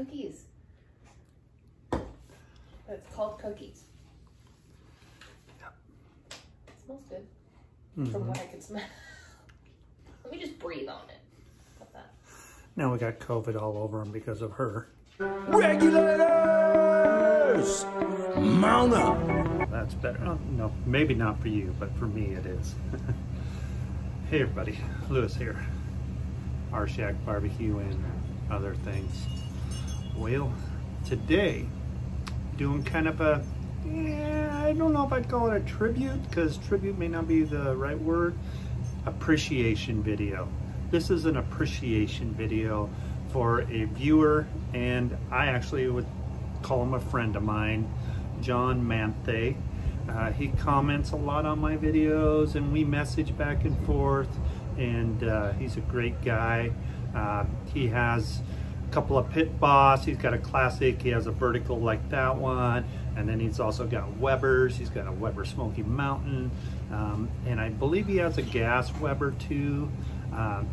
cookies. But it's called cookies. Yep. It smells good. From what I can smell. Let me just breathe on it. Like that. Now we got COVID all over them because of her. Regulators! Mount up! That's better. Oh, no, maybe not for you, but for me it is. Hey everybody, Lewis here. Rshackbbq and other things. Well, today, doing kind of a, I don't know if I'd call it a tribute, because tribute may not be the right word, appreciation video. This is an appreciation video for a viewer, and I actually would call him a friend of mine, John Manthey. He comments a lot on my videos and we message back and forth, and he's a great guy. He has a couple of Pit Boss. He's got a classic, he has a vertical like that one, and then he's also got Weber's. He's got a Weber Smoky Mountain, and I believe he has a gas Weber too. I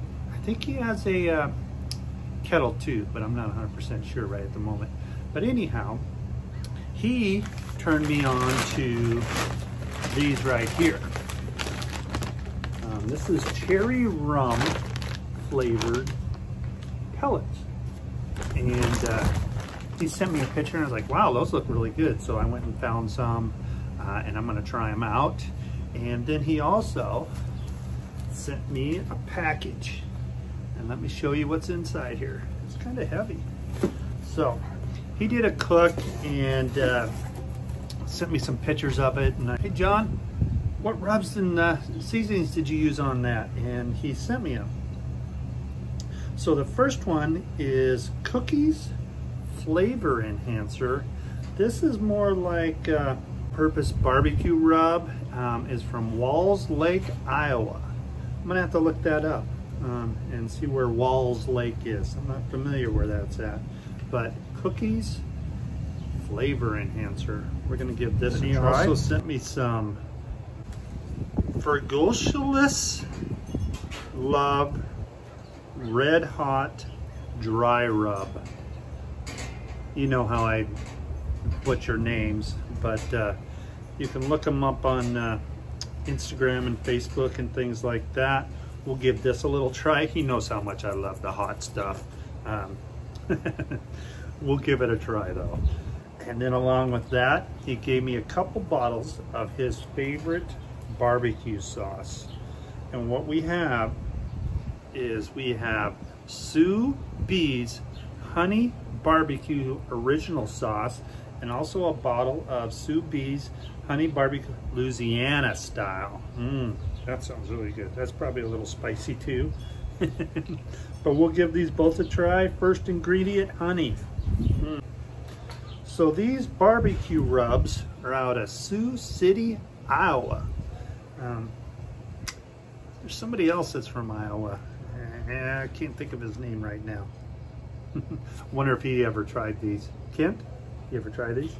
think he has a Kettle too, but I'm not 100% sure right at the moment. But anyhow, he turned me on to these right here. This is cherry rum flavored pellets. And he sent me a picture and I was like, wow, those look really good. So I went and found some and I'm gonna try them out. And then he also sent me a package. And let me show you what's inside here. It's kind of heavy. So he did a cook and sent me some pictures of it. And hey John, what rubs and seasonings did you use on that? And he sent me them. So the first one is Cookies Flavor Enhancer. This is more like purpose barbecue rub. Is from Walls Lake, Iowa. I'm gonna have to look that up and see where Walls Lake is. I'm not familiar where that's at, but Cookies Flavor Enhancer. We're gonna give this a try. He also sent me some Fergalicious Red Hot Dry Rub. You know how I butcher names, but you can look them up on Instagram and Facebook and things like that. We'll give this a little try. He knows how much I love the hot stuff. We'll give it a try though. And then along with that, he gave me a couple bottles of his favorite barbecue sauce. And what we have is we have Sue B's Honey Barbecue Original Sauce, and also a bottle of Sue B's Honey Barbecue Louisiana style. That sounds really good. That's probably a little spicy too. But we'll give these both a try. First ingredient, honey. So these barbecue rubs are out of Sioux City, Iowa. There's somebody else that's from Iowa. I can't think of his name right now. Wonder if he ever tried these. Kent, you ever try these?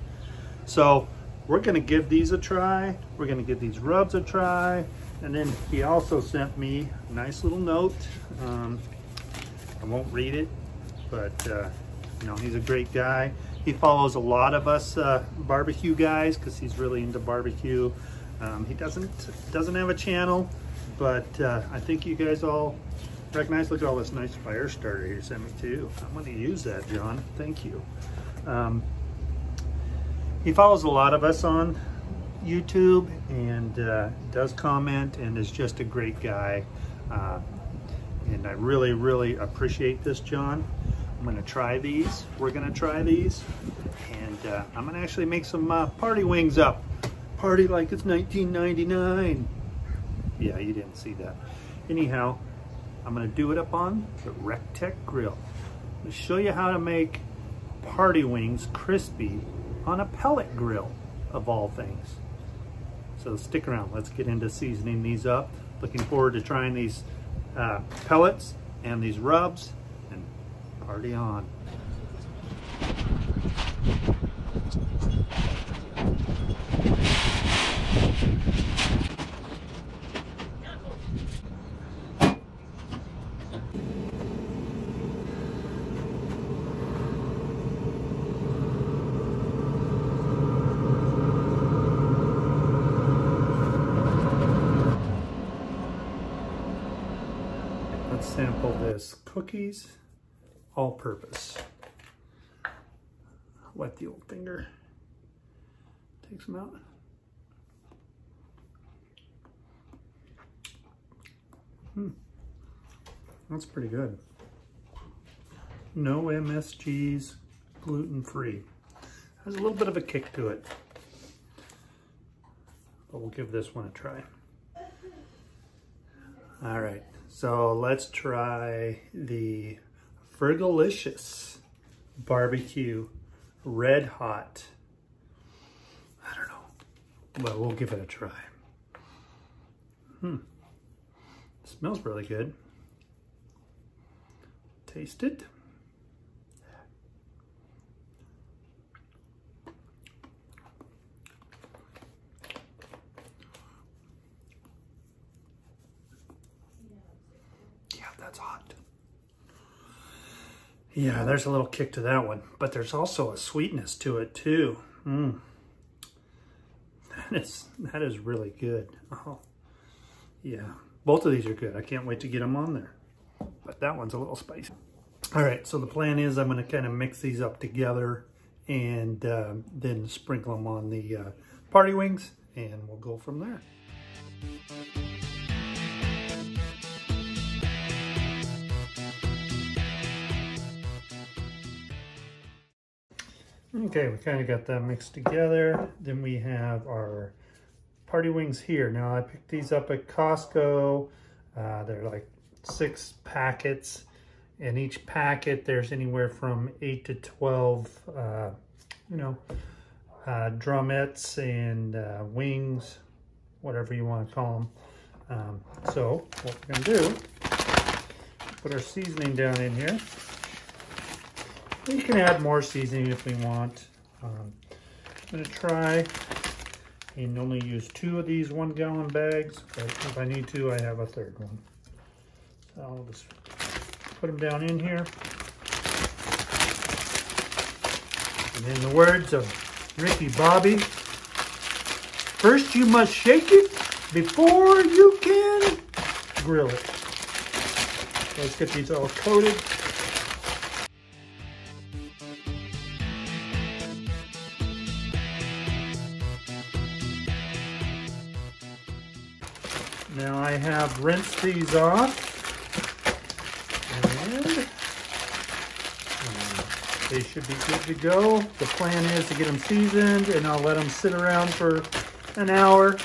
So we're gonna give these a try. We're gonna give these rubs a try. And then he also sent me a nice little note. I won't read it, but you know, he's a great guy. He follows a lot of us barbecue guys because he's really into barbecue. He doesn't have a channel, but I think you guys all recognize. Look at all this nice fire starter he sent me too. I'm going to use that, John. Thank you. He follows a lot of us on YouTube and does comment and is just a great guy. And I really, really appreciate this, John. I'm going to try these. We're going to try these. And I'm going to actually make some party wings up. Party like it's 1999. Yeah, you didn't see that. Anyhow, I'm going to do it up on the rectec grill. I'll show you how to make party wings crispy on a pellet grill, of all things. So stick around. Let's get into seasoning these up. Looking forward to trying these pellets and these rubs, and party on. sample this cookies all-purpose. Wet the old finger. Take some out. That's pretty good. No MSGs, gluten-free. Has a little bit of a kick to it. But we'll give this one a try. All right, so let's try the Fergalicious Barbecue Red Hot. I don't know, but we'll give it a try. It smells really good. Taste it. Yeah, that's hot. Yeah, there's a little kick to that one, but there's also a sweetness to it too. That is really good. Oh, yeah. Both of these are good. I can't wait to get them on there. But that one's a little spicy. All right, so the plan is I'm going to kind of mix these up together and then sprinkle them on the party wings, and we'll go from there. Okay, we kind of got that mixed together. Then we have our party wings here. Now I picked these up at Costco. They're like 6 packets. In each packet there's anywhere from 8 to 12 drumettes and wings, whatever you want to call them. So what we're going to do, put our seasoning down in here. You can add more seasoning if we want. I'm going to try and only use 2 of these 1-gallon bags, but if I need to, I have a 3rd one. So I'll just put them down in here. And in the words of Ricky Bobby, first you must shake it before you can grill it. Let's get these all coated. Now I have rinsed these off, and they should be good to go. The plan is to get them seasoned, and I'll let them sit around for an hour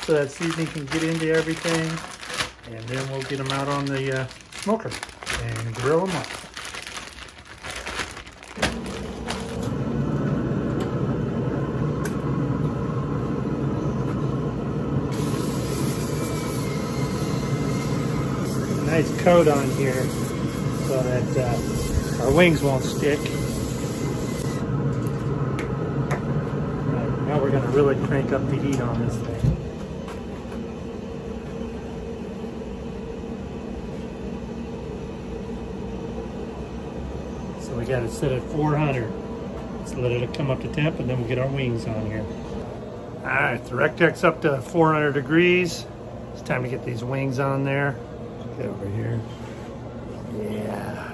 so that seasoning can get into everything, and then we'll get them out on the smoker and grill them up. Nice coat on here so that our wings won't stick. Right, now we're going to really crank up the heat on this thing. So we got it set at 400. Let's let it come up to temp, and then we'll get our wings on here. All right, the rectec's up to 400 degrees. It's time to get these wings on there. Over here. Yeah.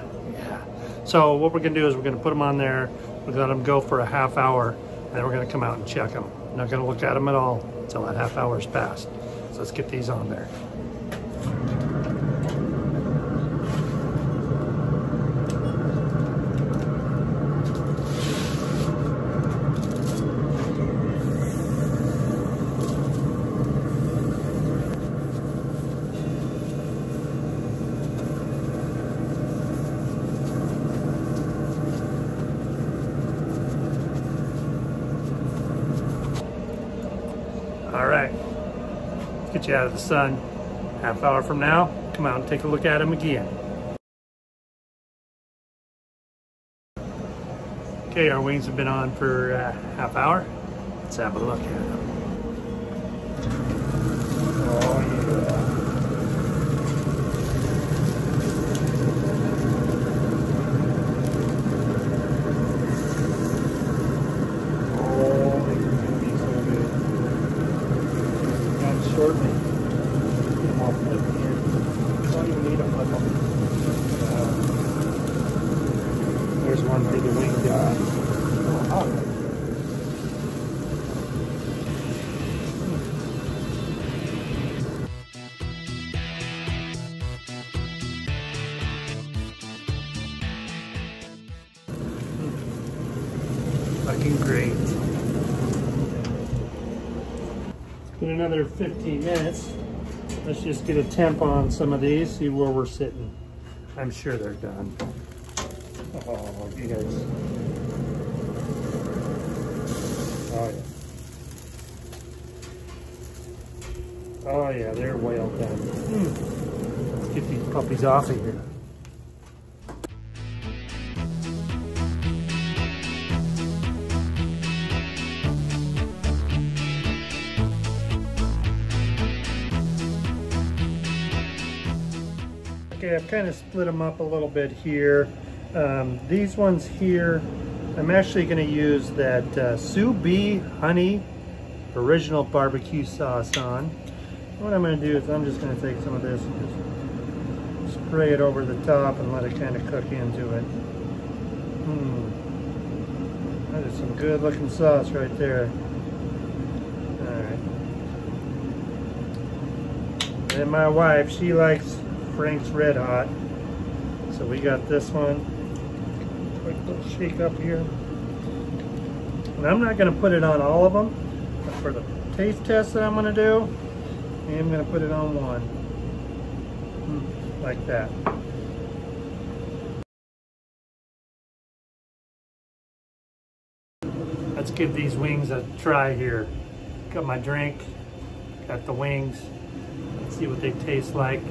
So what we're going to do is we're going to put them on there. We're going to let them go for a half hour, and then we're going to come out and check them. We're not going to look at them at all until that half hour's passed. So let's get these on there. All right, let's get you out of the sun. Half hour from now, come out and take a look at them again. Okay, our wings have been on for half hour. Let's have a look at them. Oh yeah. Shortly. Don't even need them. looking great. It's been another 15 minutes. Let's just get a temp on some of these, see where we're sitting. I'm sure they're done. Oh, you guys. Oh, yeah. Oh, yeah, they're well done. Let's get these puppies off of here. Okay, I've kind of split them up a little bit here. These ones here, I'm actually going to use that sous vide honey original barbecue sauce on. What I'm going to do is I'm just going to take some of this and just spray it over the top and let it kind of cook into it. That is some good looking sauce right there. Alright. And my wife, she likes Frank's Red Hot. So we got this one. Quick little shake up here. And I'm not going to put it on all of them, but for the taste test that I'm going to do, I'm going to put it on one. Like that. Let's give these wings a try here. Got my drink, got the wings. Let's see what they taste like.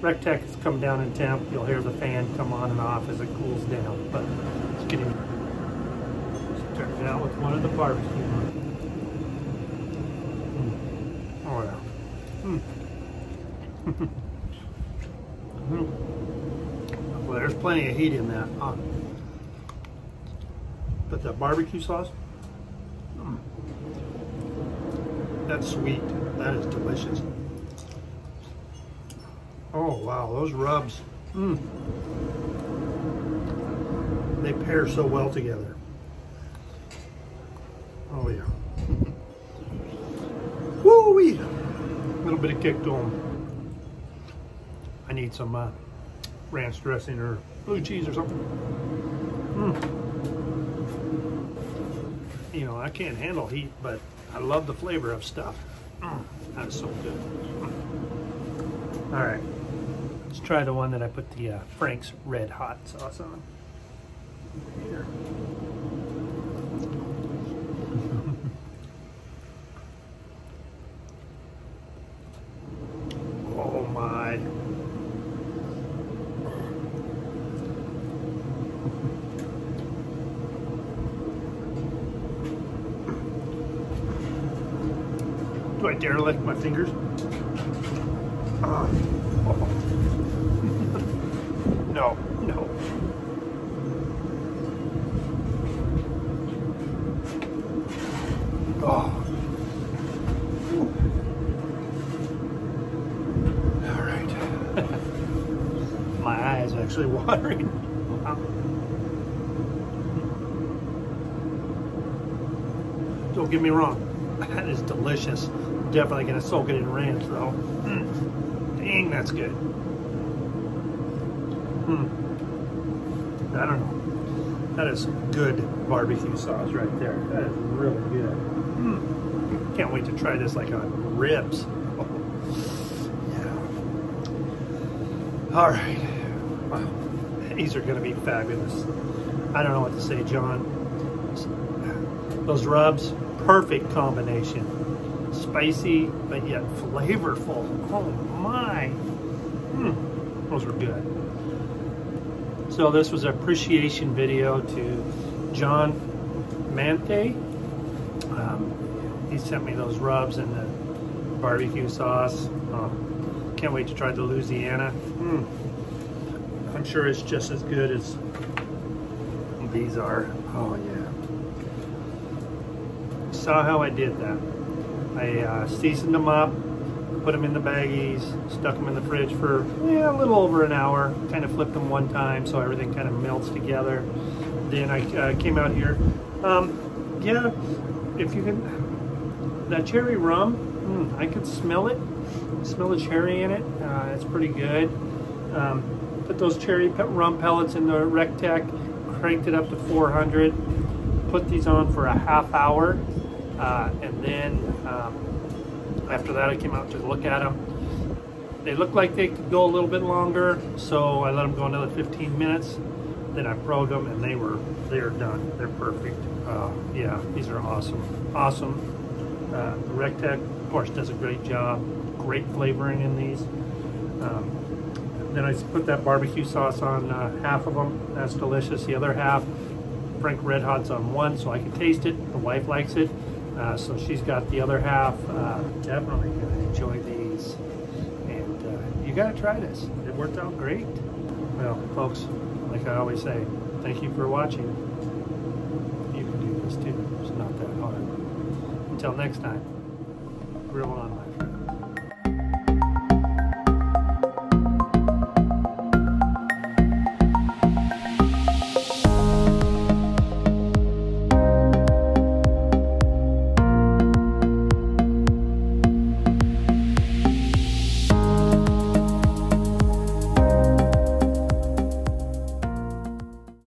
Rectec has come down in temp. You'll hear the fan come on and off as it cools down. But it's getting. Let's turn it out with one of the barbecue on. Oh yeah. Well, there's plenty of heat in that. But the barbecue sauce, that's sweet. That is delicious. Oh wow, those rubs, they pair so well together. Oh yeah. Woo-wee! A little bit of kick to them. I need some ranch dressing or blue cheese or something. You know, I can't handle heat, but I love the flavor of stuff. That is so good. All right. Let's try the one that I put the Frank's Red Hot sauce on. Here. Oh my. Do I dare lick my fingers? No, no. Oh. All right. My eyes are actually watering. Don't get me wrong. That is delicious. Definitely gonna soak it in ranch though. Dang, that's good. I don't know. That is good barbecue sauce right there. That is really good. Can't wait to try this like on ribs. Oh. Yeah. All right. Wow. These are gonna be fabulous. I don't know what to say, John. Those rubs, perfect combination. Spicy, but yet flavorful. Oh my. Those were good. So this was an appreciation video to John Manthey. He sent me those rubs and the barbecue sauce. Can't wait to try the Louisiana. I'm sure it's just as good as these are. Oh yeah. Saw how I did that. I seasoned them up, put them in the baggies, stuck them in the fridge for a little over an hour, kind of flipped them one time so everything kind of melts together. Then I came out here. Yeah, if you can, that cherry rum, I could smell it. Smell the cherry in it. It's pretty good. Put those cherry rum pellets in the rectec, cranked it up to 400. put these on for a half hour, and then after that I came out to look at them. They looked like they could go a little bit longer, so I let them go another 15 minutes. Then I probed them, and they're done. They're perfect. Yeah, these are awesome. Awesome. The rectec, of course, does a great job. Great flavoring in these. Then I put that barbecue sauce on half of them. That's delicious. The other half, Frank Red Hot's on one, so I can taste it. The wife likes it, so she's got the other half. Definitely gonna enjoy these, and you gotta try this. It worked out great. Well, folks, like I always say, thank you for watching. You can do this too. It's not that hard. Until next time, grill on, my friend.